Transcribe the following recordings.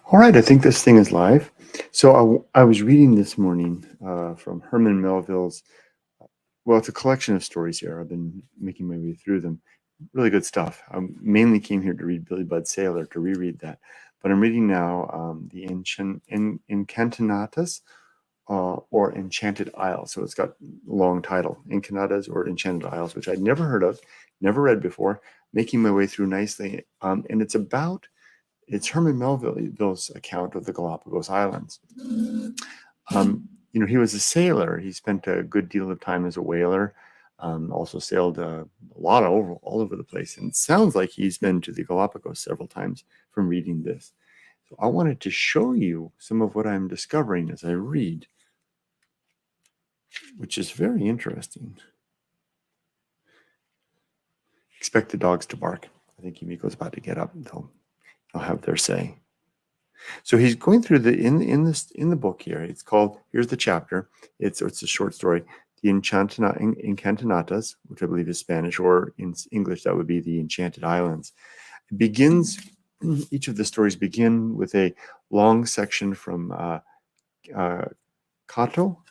All right, I think this thing is live. So I was reading this morning from Herman Melville's, well, it's a collection of stories here. I've been making my way through them. Really good stuff. I mainly came here to read Billy Budd Sailor, to reread that. But I'm reading now the Encantadas or Enchanted Isles. So it's got a long title, Encantadas or Enchanted Isles, which I'd never heard of, never read before, making my way through nicely. And it's Herman Melville's account of the Galapagos Islands. He was a sailor. He spent a good deal of time as a whaler. Also sailed a lot all over the place. And it sounds like he's been to the Galapagos several times from reading this. So I wanted to show you some of what I'm discovering as I read, which is very interesting. Expect the dogs to bark. I think Yumiko's about to get up. They'll have their say. So he's going through in the book here. It's called, here's the chapter. It's a short story, the Encantadas, which I believe is Spanish, or in English that would be the Enchanted Islands. It begins. Each of the stories begin with a long section from Canto,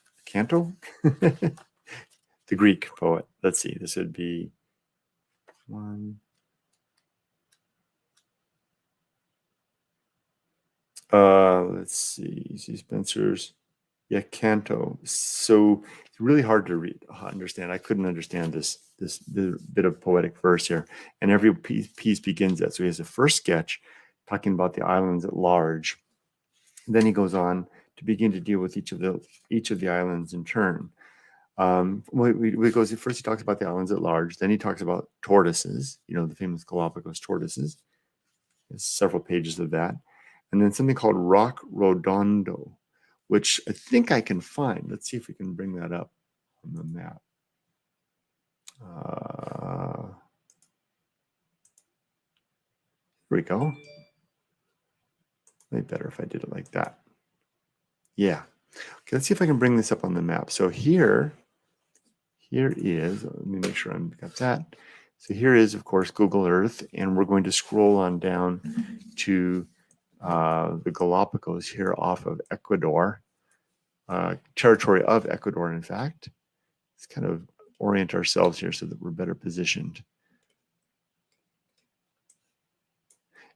the Greek poet. Let's see. This would be one. Let's see Spencer's, Canto. So it's really hard to understand. I couldn't understand this bit of poetic verse here, and every piece begins that. So he has a first sketch talking about the islands at large. And then he goes on to begin to deal with each of the islands in turn. First he talks about the islands at large. Then he talks about tortoises. The famous Galapagos tortoises. There's several pages of that. And then something called Roca Rodondo, which I think I can find. Let's see if we can bring that up on the map. Here we go. Maybe better if I did it like that. Yeah. Okay, let's see if I can bring this up on the map. So here is, let me make sure I've got that. So here is, of course, Google Earth, and we're going to scroll on down to the Galapagos here off of Ecuador, territory of Ecuador, in fact. Let's kind of orient ourselves here so that we're better positioned.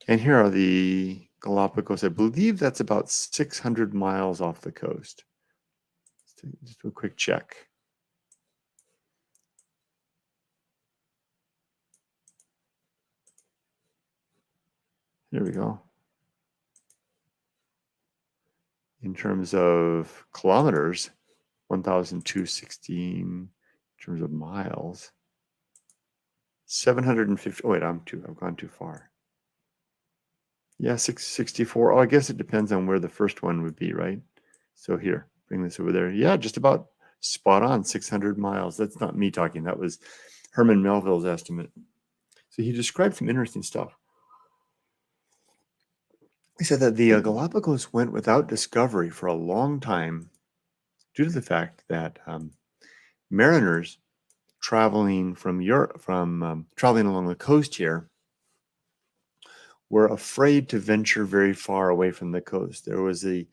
And here are the Galapagos. I believe that's about 600 miles off the coast. Just do a quick check. There we go. In terms of kilometers, 1,216. In terms of miles, 750. Oh wait, I've gone too far. Yeah, 664. Oh, I guess it depends on where the first one would be, right? So here, bring this over there. Yeah, just about spot on, 600 miles. That's not me talking. That was Herman Melville's estimate. So he described some interesting stuff. He said that the Galapagos went without discovery for a long time due to the fact that mariners traveling from Europe, traveling along the coast here, were afraid to venture very far away from the coast. There was a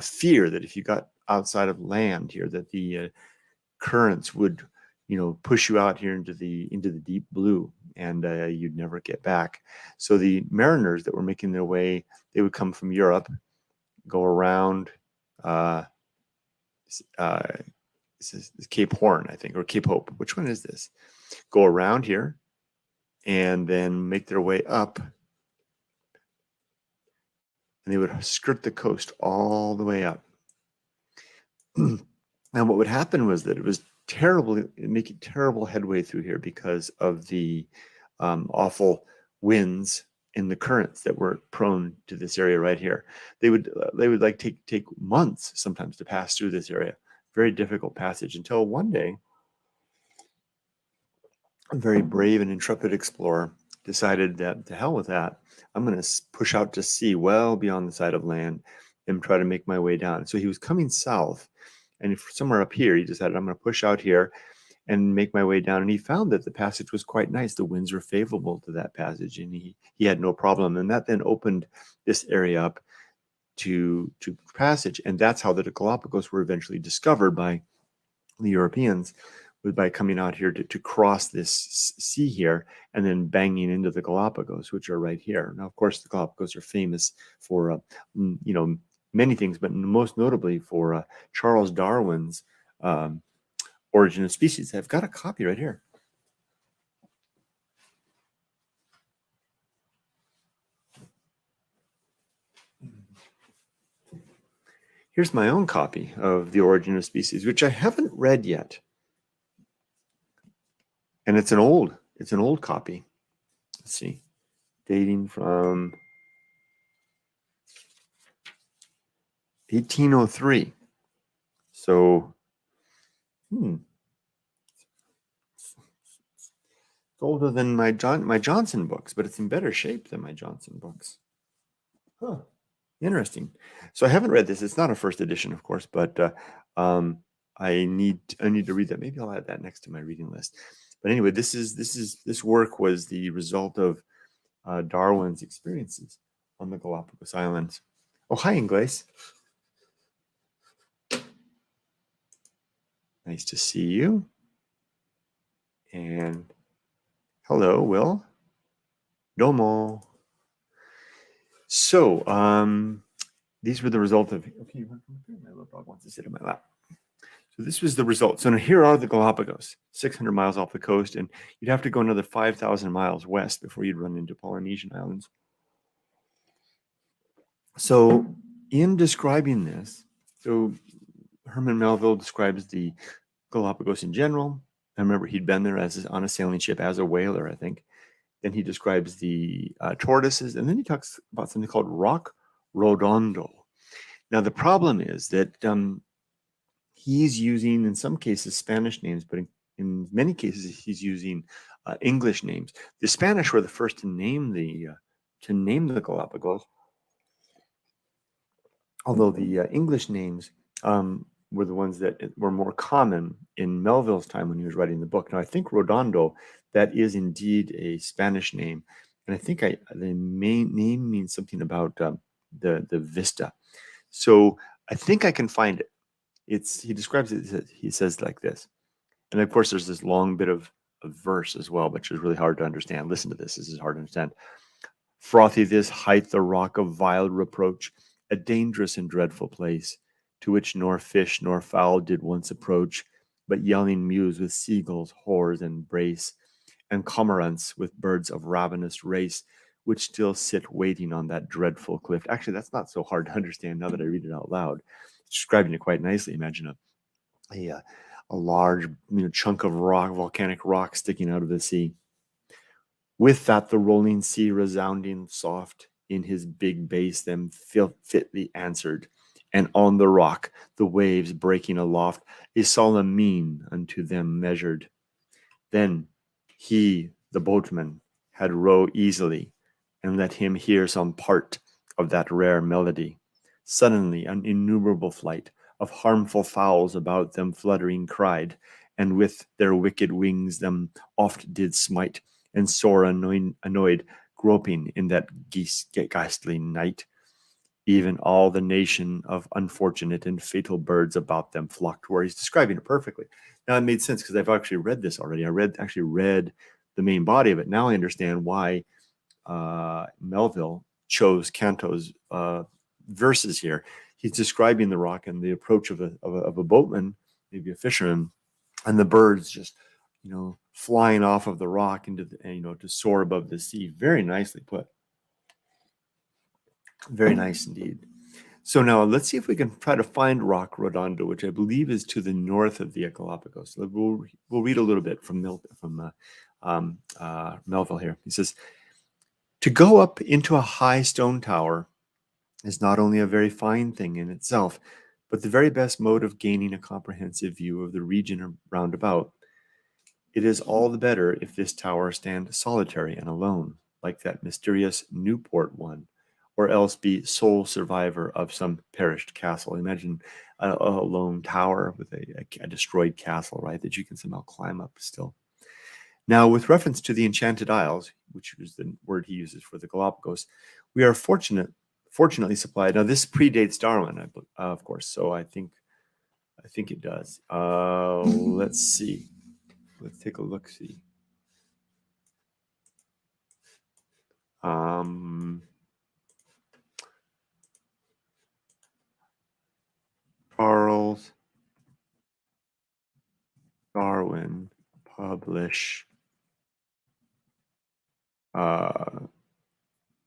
fear that if you got outside of land here, that the currents would, push you out here into the deep blue, and you'd never get back. So the mariners that were making their way, they would come from Europe, go around this is Cape Horn, I think, or Cape Hope. Which one is this? Go around here and then make their way up. And they would skirt the coast all the way up. And what would happen was that it was making terrible headway through here because of the awful winds and the currents that were prone to this area right here. They would like take months sometimes to pass through this area. Very difficult passage, until one day a very brave and intrepid explorer decided that to hell with that, I'm going to push out to sea well beyond the side of land and try to make my way down. So he was coming south, and somewhere up here he decided, I'm going to push out here and make my way down. And he found that the passage was quite nice. The winds were favorable to that passage, and he had no problem. And that then opened this area up to passage, and that's how the Galapagos were eventually discovered by the Europeans, was by coming out here to cross this sea here and then banging into the Galapagos, which are right here. Now, of course, the Galapagos are famous for many things, but most notably for Charles Darwin's Origin of Species. I've got a copy right here. Here's my own copy of The Origin of Species, which I haven't read yet. And it's an old copy. Let's see, dating from 1803. So, it's older than my Johnson books, but it's in better shape than my Johnson books. Huh. Interesting. So I haven't read this. It's not a first edition, of course, but I need to read that. Maybe I'll add that next to my reading list. But anyway, this work was the result of Darwin's experiences on the Galapagos Islands. Oh, hi, Ingles. Nice to see you. And hello, Will. Domo. So, these were the result of, okay, my little dog wants to sit in my lap. So this was the result. So now here are the Galapagos, 600 miles off the coast, and you'd have to go another 5,000 miles west before you'd run into Polynesian islands. So in describing this, so Herman Melville describes the Galapagos in general. I remember he'd been there on a sailing ship as a whaler, I think. Then he describes the tortoises, and then he talks about something called Roca Rodondo. Now, the problem is that he's using, in some cases, Spanish names, but in many cases, he's using English names. The Spanish were the first to name the Galapagos, although the English names were the ones that were more common in Melville's time when he was writing the book. Now, I think Rodondo, that is indeed a Spanish name, and I think the main name means something about the vista. So I think I can find it. He describes it. He says like this, and of course, there's this long bit of verse as well, which is really hard to understand. Listen to this. This is hard to understand. Frothy this height, the rock of vile reproach, a dangerous and dreadful place, to which nor fish nor fowl did once approach, but yelling mews with seagulls, whores, and brace, and cormorants with birds of ravenous race, which still sit waiting on that dreadful cliff. Actually, that's not so hard to understand now that I read it out loud. It's describing it quite nicely. Imagine a large chunk of rock, volcanic rock sticking out of the sea. With that, the rolling sea resounding soft in his big bass them fitly answered, and on the rock the waves breaking aloft a solemn mien unto them measured. Then he, the boatman, had row easily, and let him hear some part of that rare melody. Suddenly an innumerable flight of harmful fowls about them fluttering cried, and with their wicked wings them oft did smite, and sore annoyed, groping in that ghastly night. Even all the nation of unfortunate and fatal birds about them flocked, where he's describing it perfectly. Now it made sense because I've actually read this already. I actually read the main body of it. Now I understand why Melville chose Canto's verses here. He's describing the rock and the approach of a boatman, maybe a fisherman, and the birds just flying off of the rock into to soar above the sea. Very nicely put. Very nice indeed. So now let's see if we can try to find Roca Rodondo, which I believe is to the north of the Galapagos. We'll read a little bit from Melville here. He says, "To go up into a high stone tower is not only a very fine thing in itself, but the very best mode of gaining a comprehensive view of the region round about. It is all the better if this tower stand solitary and alone, like that mysterious Newport one, or else be sole survivor of some perished castle." Imagine a lone tower with a destroyed castle, right, that you can somehow climb up still. Now, with reference to the Enchanted Isles, which is the word he uses for the Galapagos, we are fortunate fortunately supplied. Now this predates Darwin, of course, so I think it does. Let's see. Let's take a look. See. Charles Darwin publish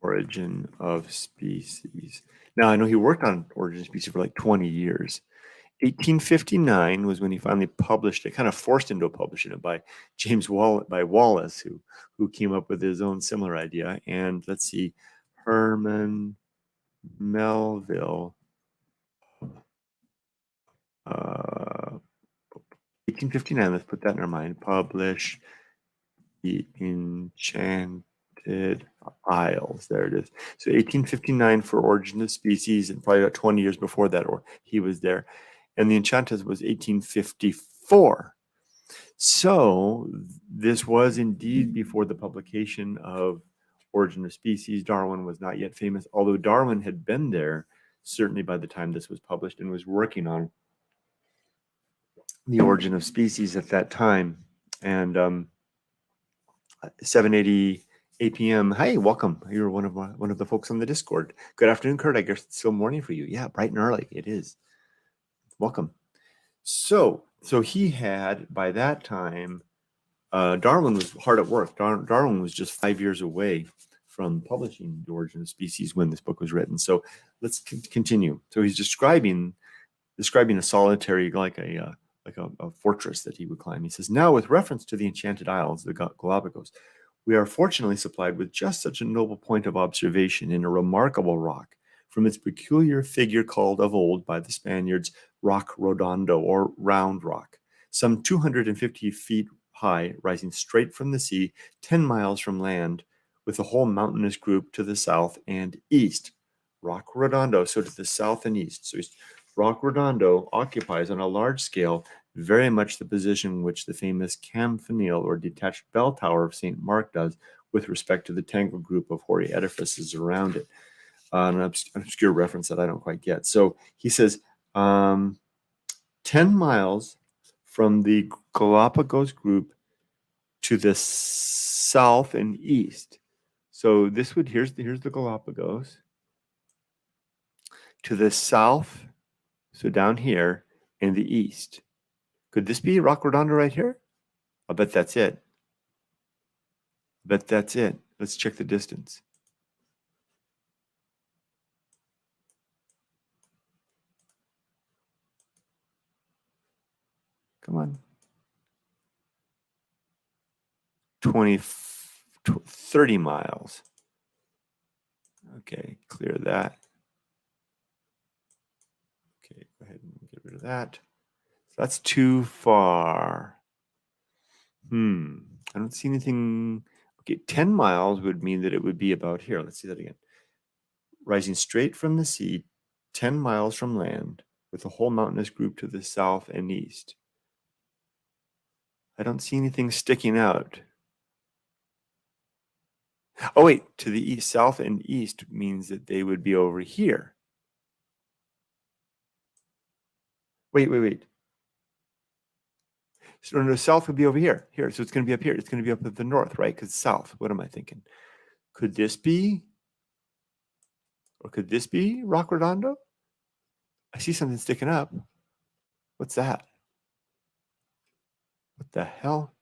Origin of Species. Now I know he worked on Origin of Species for like 20 years. 1859 was when he finally published it, kind of forced into publishing it by Wallace, who came up with his own similar idea. And let's see, Herman Melville, 1859. Let's put that in our mind. Publish the Enchanted Isles. There it is. So 1859 for Origin of Species, and probably about 20 years before that, or he was there. And the Enchantadas was 1854. So this was indeed before the publication of Origin of Species. Darwin was not yet famous, although Darwin had been there certainly by the time this was published and was working on the Origin of Species at that time. And 7:88 p.m. Hi, welcome. You're one of the folks on the Discord. Good afternoon, Kurt. I guess it's still morning for you. Yeah, bright and early. It is. Welcome. So he had, by that time, Darwin was hard at work. Darwin was just 5 years away from publishing The Origin of Species when this book was written. So let's continue. So he's describing a solitary, like a fortress that he would climb. He says, now with reference to the Enchanted Isles, the Galapagos, we are fortunately supplied with just such a noble point of observation in a remarkable rock, from its peculiar figure called of old by the Spaniards Roca Rodondo, or round rock, some 250 feet high, rising straight from the sea, 10 miles from land, with the whole mountainous group to the south and east. Roca Rodondo, so to the south and east. So Roca Rodondo occupies on a large scale very much the position which the famous campanile or detached bell tower of St. Mark does with respect to the tangled group of hoary edifices around it. An obscure reference that I don't quite get. So he says 10 miles from the Galapagos group to the south and east. So this would, here's the Galapagos. To the south, so down here, and the east. Could this be Roca Rodondo right here? I'll bet that's it. Let's check the distance. Come on. 30 miles. Okay, clear that. Okay, go ahead and get rid of that. So that's too far. I don't see anything. Okay, 10 miles would mean that it would be about here. Let's see that again. Rising straight from the sea, 10 miles from land, with the whole mountainous group to the south and east. I don't see anything sticking out. Oh, wait, to the east, south and east means that they would be over here. Wait. So no, south would be over here. Here, so it's going to be up here. It's going to be up at the north, right? Because south. What am I thinking? Could this be? Or could this be Roca Rodondo? I see something sticking up. What's that? What the hell?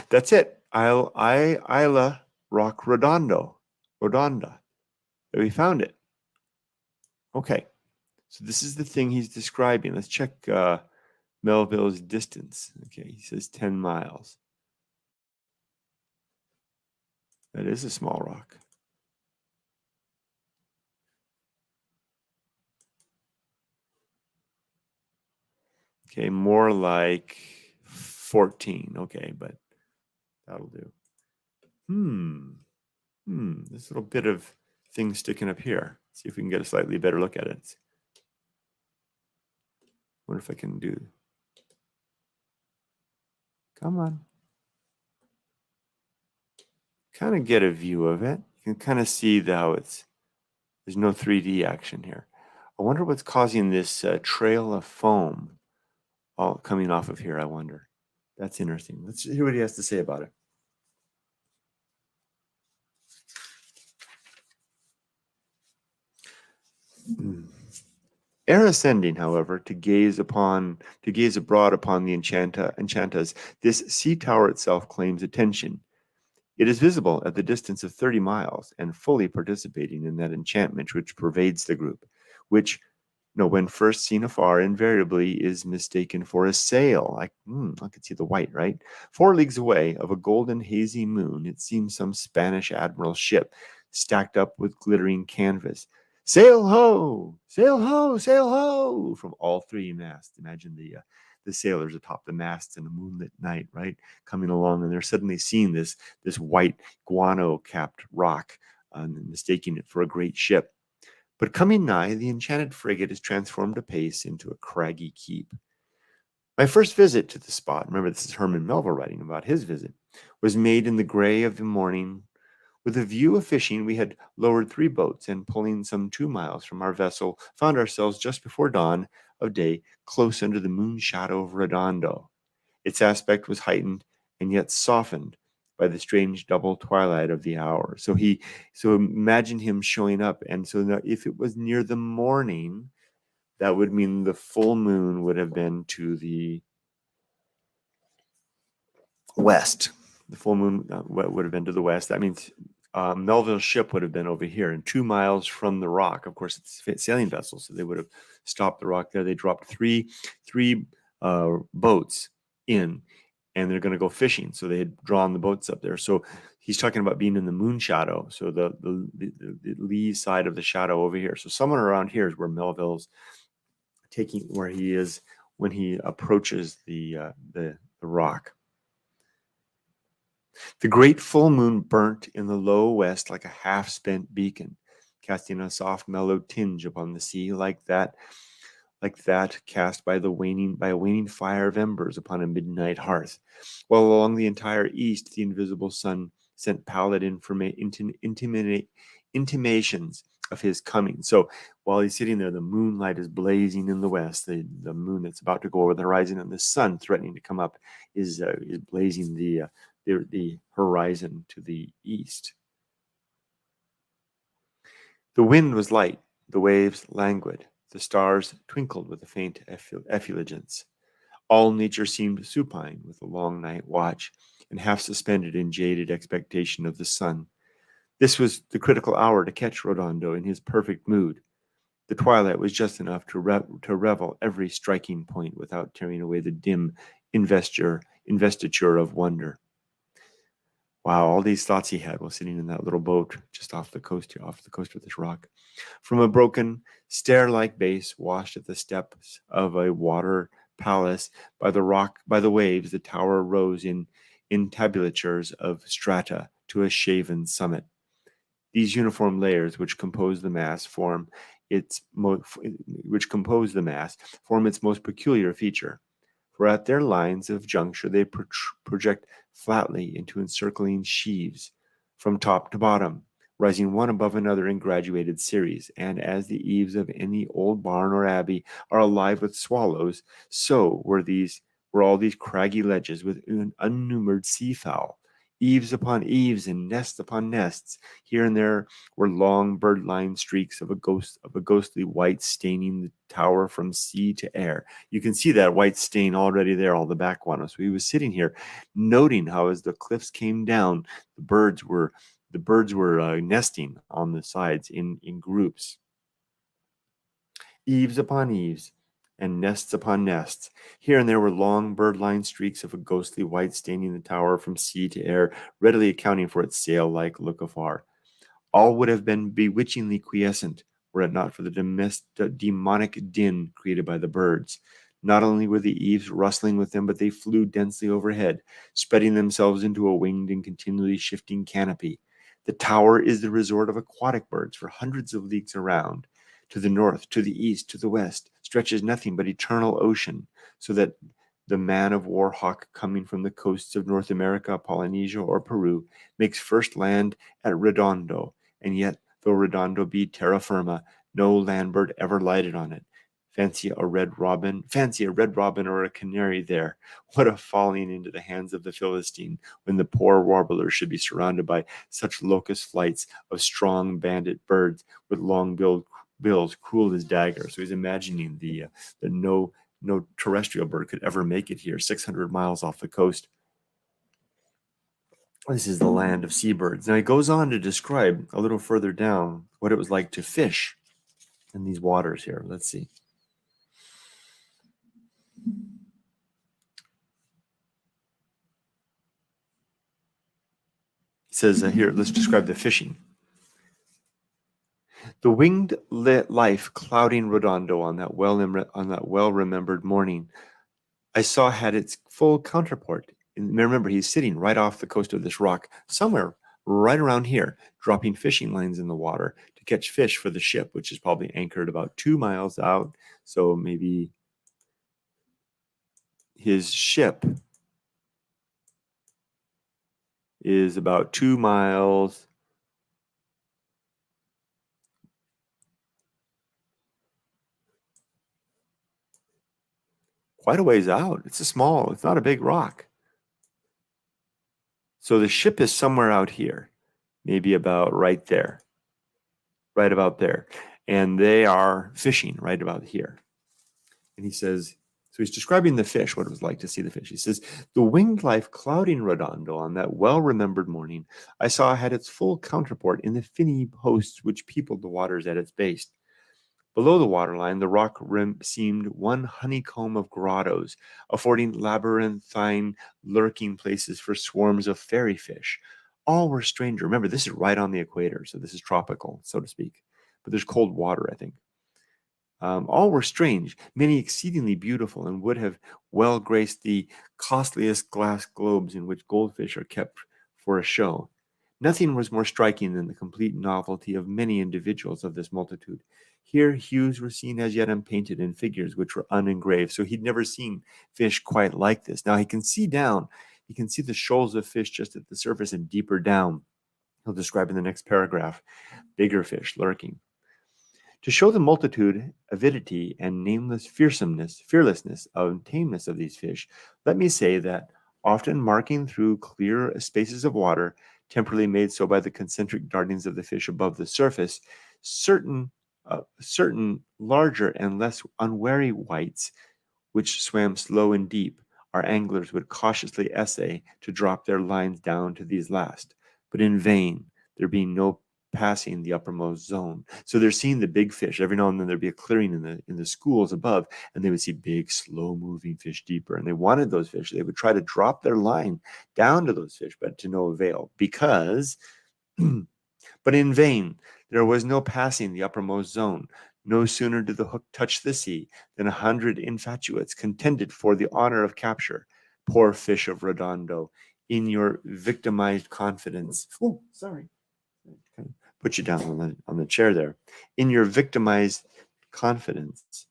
That's it. Isla Roca Rodondo. Rodonda. We found it. Okay. So this is the thing he's describing. Let's check Melville's distance. Okay, he says 10 miles. That is a small rock. Okay, more like 14. Okay, but that'll do. This little bit of thing sticking up here. See if we can get a slightly better look at it. Wonder if I can do. Come on. Kind of get a view of it. You can kind of see how it's There's no 3D action here. I wonder what's causing this trail of foam all coming off of here, I wonder. That's interesting. Let's hear what he has to say about it. Ere ascending, however, to gaze abroad upon the Enchantas, this sea tower itself claims attention. It is visible at the distance of 30 miles and fully participating in that enchantment which pervades the group, which, when first seen afar, invariably is mistaken for a sail. I could see the white, right? 4 leagues away, of a golden hazy moon, it seems some Spanish admiral's ship, stacked up with glittering canvas. Sail ho! Sail ho! Sail ho! From all 3 masts. Imagine the sailors atop the masts in a moonlit night, right? Coming along, and they're suddenly seeing this white guano-capped rock, mistaking it for a great ship. But coming nigh, the enchanted frigate is transformed apace into a craggy keep. My first visit to the spot, remember this is Herman Melville writing about his visit, was made in the gray of the morning. With a view of fishing, we had lowered 3 boats, and pulling some 2 miles from our vessel, found ourselves just before dawn of day, close under the moon shadow of Rodondo. Its aspect was heightened and yet softened by the strange double twilight of the hour. So imagine him showing up, and so if it was near the morning, that would mean the full moon would have been to the west. The full moon would have been to the west. That means Melville's ship would have been over here, and 2 miles from the rock. Of course, it's a sailing vessel, so they would have stopped the rock there. They dropped three boats in, and they're going to go fishing. So they had drawn the boats up there. So he's talking about being in the moon shadow, so the lee side of the shadow over here. So somewhere around here is where Melville's where he is when he approaches the rock. The great full moon burnt in the low west like a half-spent beacon, casting a soft mellow tinge upon the sea, like that cast by a waning fire of embers upon a midnight hearth, while along the entire east the invisible sun sent pallid intimations of his coming. So while he's sitting there, the moonlight is blazing in the west, the moon that's about to go over the horizon, and the sun threatening to come up is blazing the horizon to the east. The wind was light, the waves languid, the stars twinkled with a faint effulgence. All nature seemed supine with the long night watch, and half suspended in jaded expectation of the sun. This was the critical hour to catch Rodondo in his perfect mood. The twilight was just enough to revel every striking point without tearing away the dim investiture of wonder. Wow, all these thoughts he had while sitting in that little boat just off the coast of this rock. From a broken, stair-like base washed at the steps of a water palace by the waves, the tower rose in entablatures of strata to a shaven summit. These uniform layers which compose the mass form its most peculiar feature. For at their lines of juncture they project flatly into encircling sheaves from top to bottom, rising one above another in graduated series, and as the eaves of any old barn or abbey are alive with swallows, so were all these craggy ledges with unnumbered seafowl, eaves upon eaves and nests upon nests. Here and there were long bird-lined streaks of a ghostly white staining the tower from sea to air. You can see that white stain already there, all the back one. So he was sitting here noting how as the cliffs came down, the birds were nesting on the sides in groups. Eaves upon eaves, and nests upon nests. Here and there were long bird-lined streaks of a ghostly white staining the tower from sea to air, readily accounting for its sail-like look afar. All would have been bewitchingly quiescent were it not for the demonic din created by the birds. Not only were the eaves rustling with them, but they flew densely overhead, spreading themselves into a winged and continually shifting canopy. The tower is the resort of aquatic birds for hundreds of leagues around. To the north, to the east, to the west, stretches nothing but eternal ocean, so that the man-of-war hawk coming from the coasts of North America, Polynesia, or Peru makes first land at Redondo, and yet though Redondo be terra firma, no land bird ever lighted on it. Fancy a red robin or a canary there. What a falling into the hands of the Philistine, when the poor warbler should be surrounded by such locust flights of strong bandit birds with long bills, cruel as daggers. So he's imagining that no terrestrial bird could ever make it here, 600 miles off the coast. This is the land of seabirds. Now he goes on to describe a little further down what it was like to fish in these waters here. Let's see. He says here, let's describe the fishing. The winged lit life clouding Rodondo on that well-remembered morning, I saw had its full counterpart. And remember, he's sitting right off the coast of this rock, somewhere right around here, dropping fishing lines in the water to catch fish for the ship, which is probably anchored about 2 miles out. So maybe his ship is about 2 miles quite a ways out. It's not a big rock. So the ship is somewhere out here, maybe about right about there. And they are fishing right about here. And he says, so he's describing the fish, what it was like to see the fish. He says, the winged life clouding Rodondo on that well-remembered morning, I saw had its full counterpart in the finny hosts which peopled the waters at its base. Below the waterline, the rock rim seemed one honeycomb of grottos, affording labyrinthine lurking places for swarms of fairy fish. All were stranger. Remember, this is right on the equator, so this is tropical, so to speak. But there's cold water, I think. All were strange, many exceedingly beautiful, and would have well graced the costliest glass globes in which goldfish are kept for a show. Nothing was more striking than the complete novelty of many individuals of this multitude. Here hues were seen as yet unpainted in figures which were unengraved, so he'd never seen fish quite like this. Now he can see the shoals of fish just at the surface and deeper down. He'll describe in the next paragraph, bigger fish lurking. To show the multitude, avidity, and nameless fearlessness of tameness of these fish, let me say that often marking through clear spaces of water, temporarily made so by the concentric dartings of the fish above the surface, certain larger and less unwary whites, which swam slow and deep, our anglers would cautiously essay to drop their lines down to these last, but in vain, there being no passing the uppermost zone. So they're seeing the big fish. Every now and then there'd be a clearing in the schools above, and they would see big, slow-moving fish deeper. And they wanted those fish. They would try to drop their line down to those fish, but to no avail, because, but in vain, there was no passing the uppermost zone. No sooner did the hook touch the sea than 100 infatuates contended for the honor of capture. Poor fish of Redondo, in your victimized confidence. Oh, sorry. Put you down on the chair there. In your victimized confidence,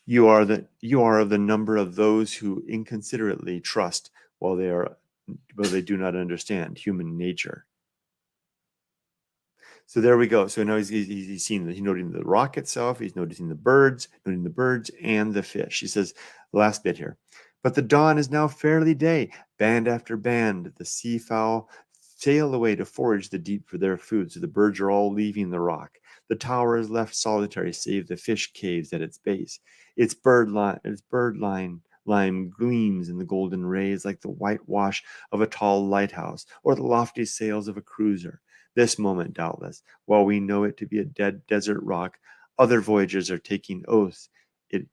you are of the number of those who inconsiderately trust while they do not understand human nature. So there we go. So now he's seeing he's noting the rock itself. He's noting the birds and the fish. He says, the last bit here. But the dawn is now fairly day. Band after band, the sea fowl sail away to forage the deep for their food. So the birds are all leaving the rock. The tower is left solitary, save the fish caves at its base. Its bird lime gleams in the golden rays like the whitewash of a tall lighthouse or the lofty sails of a cruiser. This moment, doubtless, while we know it to be a dead desert rock, other voyagers are taking oaths. It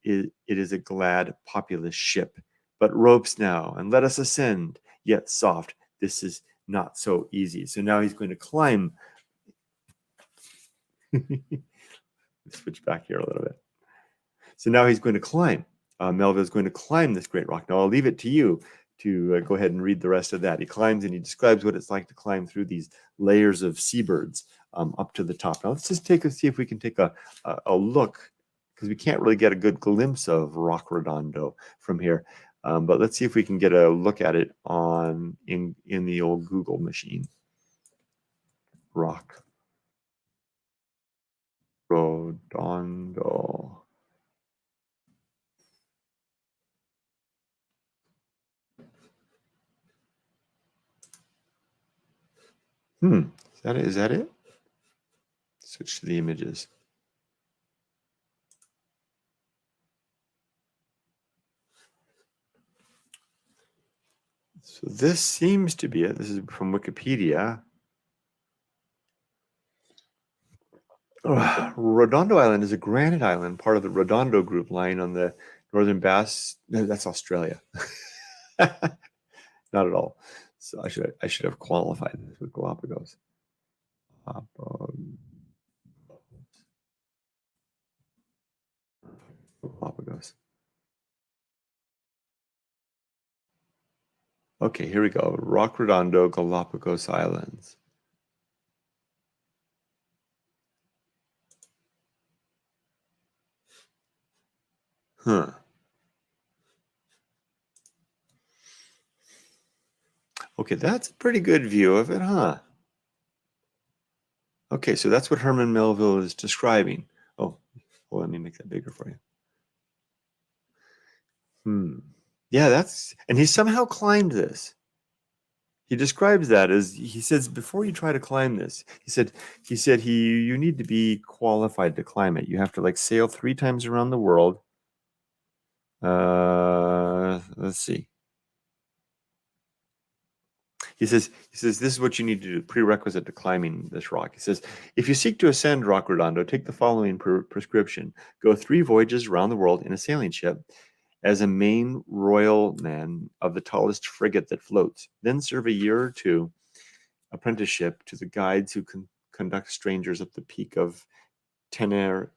is a glad, populous ship. But ropes now, and let us ascend, yet soft. This is not so easy. So now he's going to climb. Switch back here a little bit. So now he's going to climb. Melville is going to climb this great rock. Now I'll leave it to you to go ahead and read the rest of that. He climbs and he describes what it's like to climb through these layers of seabirds up to the top. Now let's just see if we can take a look, because we can't really get a good glimpse of Roca Rodondo from here. But let's see if we can get a look at it in the old Google machine. Roca Rodondo. Is that it? Switch to the images. So this seems to be it. This is from Wikipedia. Rodondo Island is a granite island, part of the Rodondo group lying on the northern Bass. No, that's Australia. Not at all. So I should have qualified this with Galapagos. Galapagos. Okay, here we go. Roca Rodondo, Galapagos Islands. Huh. Okay, that's a pretty good view of it, huh? Okay, so that's what Herman Melville is describing. Oh, well, let me make that bigger for you. Yeah, and he somehow climbed this. He describes that as, he says, before you try to climb this, you need to be qualified to climb it. You have to like sail 3 times around the world. Let's see. He says, this is what you need to do, prerequisite to climbing this rock. He says, if you seek to ascend Roca Rodondo, take the following prescription. Go 3 voyages around the world in a sailing ship as a main royal man of the tallest frigate that floats. Then serve a year or 2 apprenticeship to the guides who conduct strangers up the peak of Tenerife,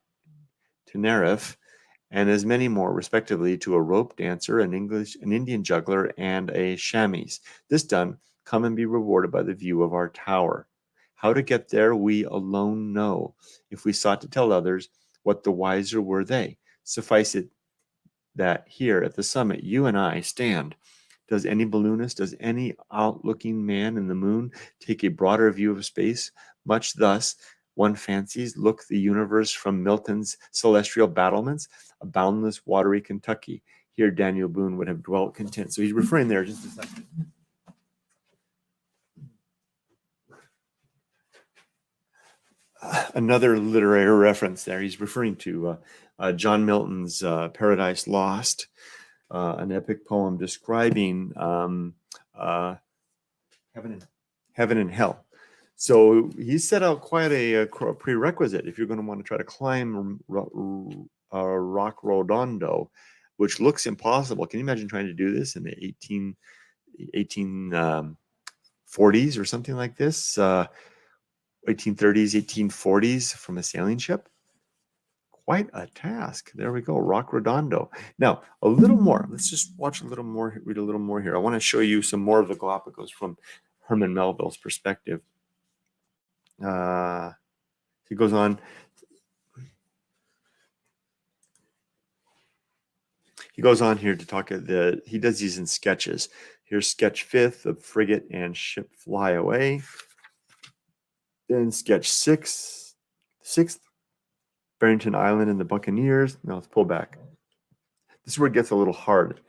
and as many more, respectively, to a rope dancer, an Indian juggler, and a chamois. This done, come and be rewarded by the view of our tower. How to get there we alone know. If we sought to tell others, what the wiser were they. Suffice it that here at the summit you and I stand. Does any balloonist, does any outlooking man in the moon take a broader view of space? Much thus, one fancies, look the universe from Milton's celestial battlements, a boundless watery Kentucky. Here Daniel Boone would have dwelt content. So he's referring there, just a second. Another literary reference there. He's referring to John Milton's Paradise Lost, an epic poem describing heaven and hell. So he set out quite a prerequisite if you're going to want to try to climb Roca Rodondo, which looks impossible. Can you imagine trying to do this in the 1840s or something like this? 1830s, 1840s from a sailing ship? Quite a task. There we go, Roca Rodondo. Now, a little more. Let's just watch a little more, read a little more here. I want to show you some more of the Galapagos from Herman Melville's perspective. He goes on. He goes on here to talk. He does these in sketches. Here's sketch 5th of frigate and ship fly away. Then sketch 6th, Barrington Island and the Buccaneers. Now let's pull back. This is where it gets a little hard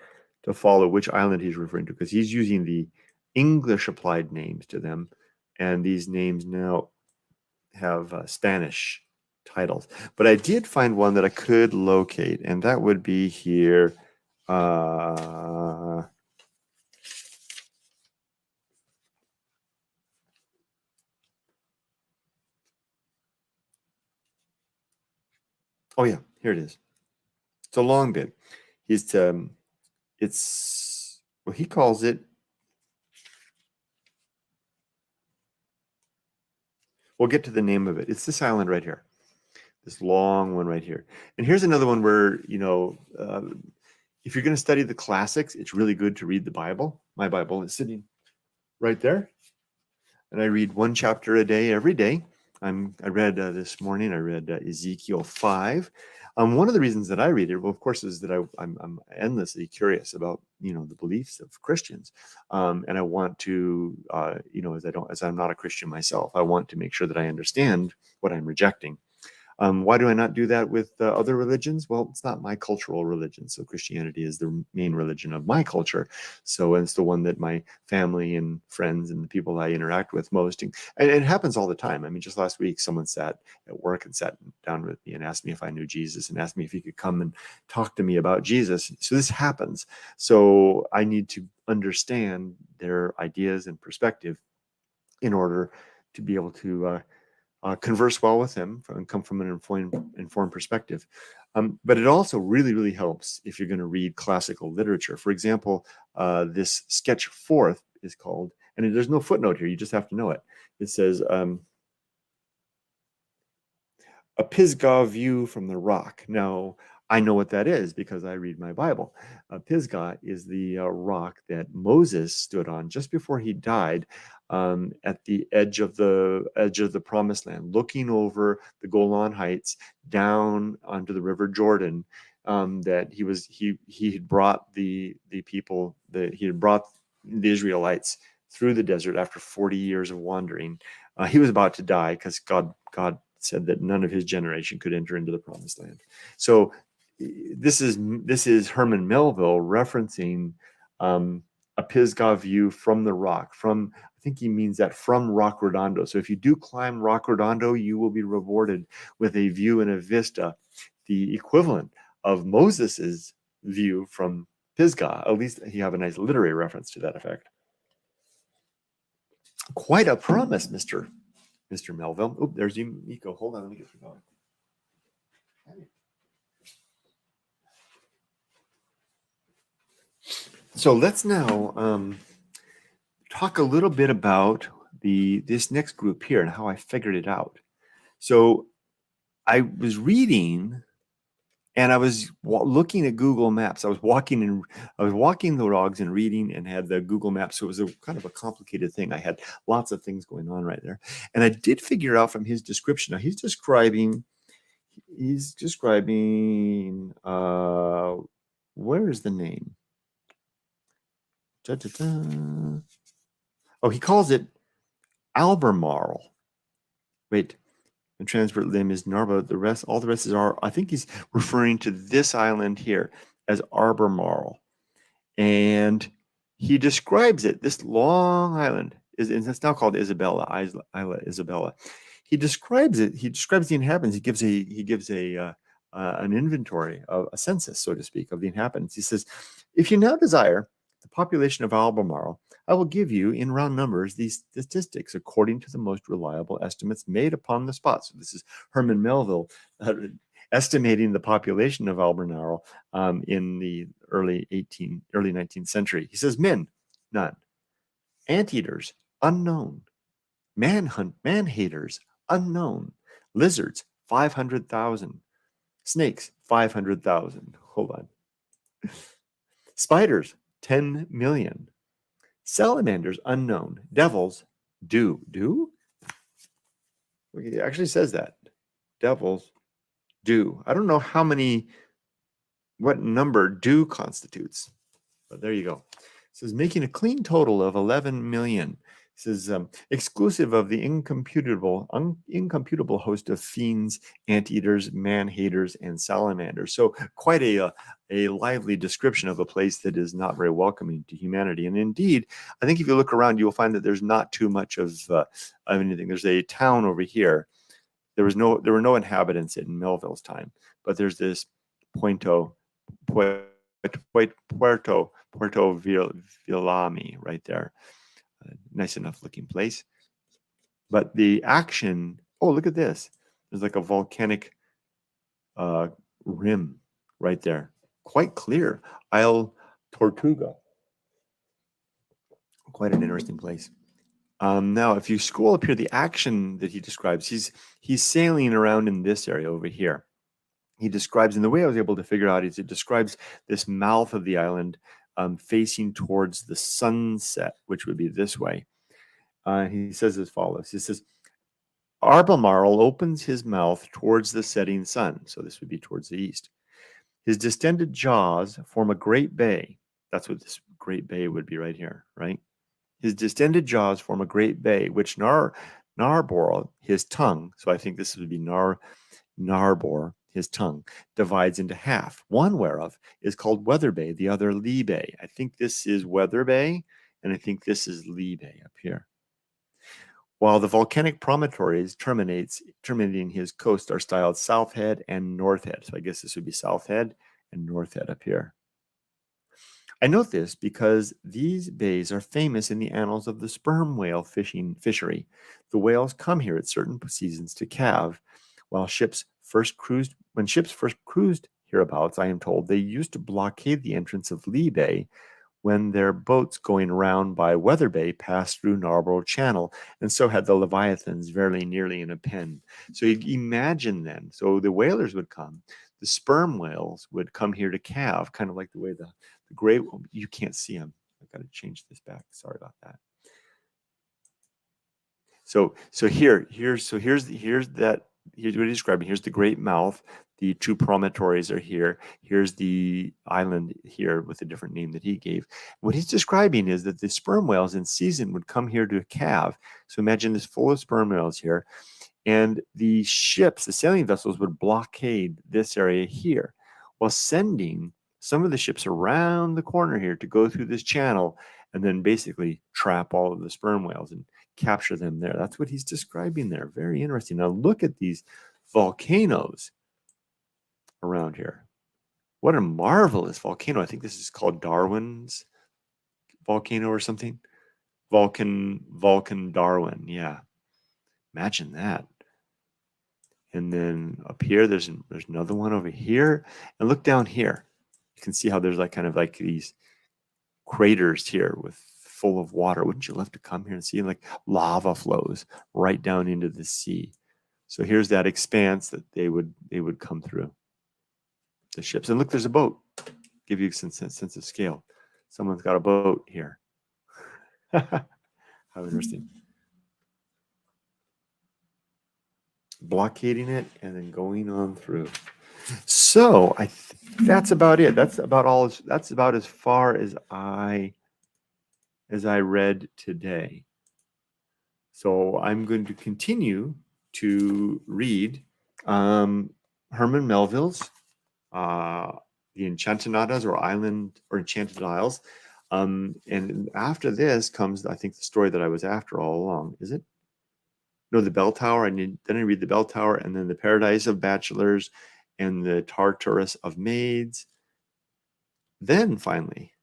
to follow which island he's referring to, because he's using the English applied names to them, and these names now have Spanish titles. But I did find one that I could locate, and that would be here. Oh yeah, here it is. It's a long bit. It's well, he calls it. We'll get to the name of it. It's this island right here, this long one right here. And here's another one where, if you're going to study the classics, it's really good to read the Bible. My Bible is sitting right there, and I read 1 chapter a day every day. I read this morning. I read Ezekiel 5. One of the reasons that I read it, well, of course, is that I'm endlessly curious about the beliefs of Christians, and I want to as I'm not a Christian myself, I want to make sure that I understand what I'm rejecting. Why do I not do that with other religions? Well, it's not my cultural religion. So Christianity is the main religion of my culture. So it's the one that my family and friends and the people I interact with most. And it happens all the time. I mean, just last week, someone sat at work and sat down with me and asked me if I knew Jesus and asked me if he could come and talk to me about Jesus. So this happens. So I need to understand their ideas and perspective in order to be able to converse well with them and come from an informed perspective. But it also really, really helps if you're going to read classical literature. For example, this sketch fourth is called, and there's no footnote here, you just have to know it. It says, a Pisgah view from the rock. Now, I know what that is because I read my Bible. Pisgah is the rock that Moses stood on just before he died, at the edge of the Promised Land, looking over the Golan Heights down onto the River Jordan. That he had brought the people that he had brought the Israelites through the desert after 40 years of wandering. He was about to die because God said that none of his generation could enter into the Promised Land. So this is Herman Melville referencing a Pisgah view from the rock. From, I think he means that from Roca Rodondo. So if you do climb Roca Rodondo, you will be rewarded with a view and a vista, the equivalent of Moses's view from Pisgah. At least you have a nice literary reference to that effect. Quite a promise, Mr. Melville. Oh, there's Nico. Hold on, let me get you going. So let's now talk a little bit about this next group here and how I figured it out. So I was reading and I was looking at Google Maps. I was walking the dogs and reading and had the Google Maps. So it was a kind of a complicated thing. I had lots of things going on right there. And I did figure out from his description. Now he's describing, where is the name? Da, da, da. Oh, he calls it Albemarle. Wait, the transport limb is Narva. All the rest is I think he's referring to this island here as Albemarle. And he describes it, this long island, it's now called Isla Isabela. He describes it, he describes the inhabitants, he gives an inventory, of a census, so to speak, of the inhabitants. He says, if you now desire the population of Albemarle, I will give you in round numbers these statistics according to the most reliable estimates made upon the spot. So this is Herman Melville estimating the population of Albemarle in the early 19th century. He says, men, none. Anteaters, unknown. Man-haters, unknown. Lizards, 500,000. Snakes, 500,000. Hold on. Spiders, 10 million. Salamanders, unknown. Devils, do? It actually says that. Devils, do. I don't know what number do constitutes, but there you go. It says making a clean total of 11 million. It says exclusive of the incomputable host of fiends, anteaters, man-haters, and salamanders. So quite a lively description of a place that is not very welcoming to humanity. And indeed, I think if you look around, you'll find that there's not too much of anything. There's a town over here. There were no inhabitants in Melville's time, but there's this Puerto Villami right there. Nice enough looking place. But the action, oh, look at this. There's like a volcanic rim right there. Quite clear. Isle Tortuga. Quite an interesting place. Now, if you scroll up here, the action that he describes, he's sailing around in this area over here. He describes, and the way I was able to figure out is it describes this mouth of the island facing towards the sunset, which would be this way. He says as follows. He says, Albemarle opens his mouth towards the setting sun. So this would be towards the east. His distended jaws form a great bay. That's what this great bay would be right here, right? His distended jaws form a great bay, which Narborough, his tongue, so I think this would be Narbor, his tongue, divides into half, one whereof is called Weather Bay, the other Lee Bay. I think this is Weather Bay, and I think this is Lee Bay up here. While the volcanic promontories terminating his coast are styled South Head and North Head. So I guess this would be South Head and North Head up here. I note this because these bays are famous in the annals of the sperm whale fishery. The whales come here at certain seasons to calve. When ships first cruised hereabouts, I am told, they used to blockade the entrance of Lee Bay when their boats going around by Weather Bay passed through Narborough Channel, and so had the Leviathans very nearly in a pen. So you imagine then, so the whalers would come, the sperm whales would come here to calve, kind of like the way the gray, you can't see them. I've got to change this back. Sorry about that. So here's what he's describing. Here's the great mouth. The two promontories are here. Here's the island here with a different name that he gave. What he's describing is that the sperm whales in season would come here to calve. So imagine this full of sperm whales here. And the ships, the sailing vessels, would blockade this area here while sending some of the ships around the corner here to go through this channel and then basically trap all of the sperm whales and capture them there. That's what he's describing there. Very interesting. Now look at these volcanoes around here. What a marvelous volcano. I think this is called Darwin's volcano or something. Vulcan Darwin. Yeah. Imagine that. And then up here, there's another one over here. And look down here. You can see how there's like kind of like these craters here with full of water. Wouldn't you love to come here and see like lava flows right down into the sea? So here's that expanse that they would come through the ships. And look, there's a boat. Give you some sense of scale. Someone's got a boat here. How interesting. Blockading it and then going on through. So that's about it. That's about all. That's about as far as I read today. So I'm going to continue to read Herman Melville's the Encantadas or Enchanted Isles. And after this comes, I think, the story that I was after all along. Is it? No, the Bell Tower. Then I read the Bell Tower, and then the Paradise of Bachelors, and the Tartarus of Maids. Then finally,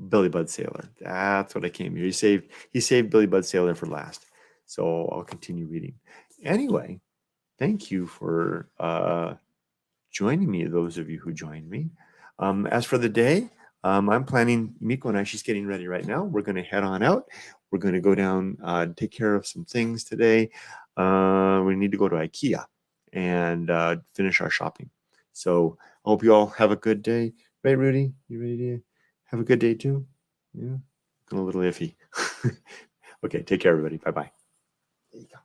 Billy Budd Sailor. That's what I came here. He saved Billy Budd Sailor for last. So I'll continue reading. Anyway, thank you for joining me, those of you who joined me. As for the day, I'm planning, Miko and I, she's getting ready right now. We're going to head on out. We're going to go down and take care of some things today. We need to go to IKEA and finish our shopping. So I hope you all have a good day. Right, Rudy? You ready to have a good day too? Yeah, looking a little iffy. Okay, take care, everybody. Bye-bye. There you go.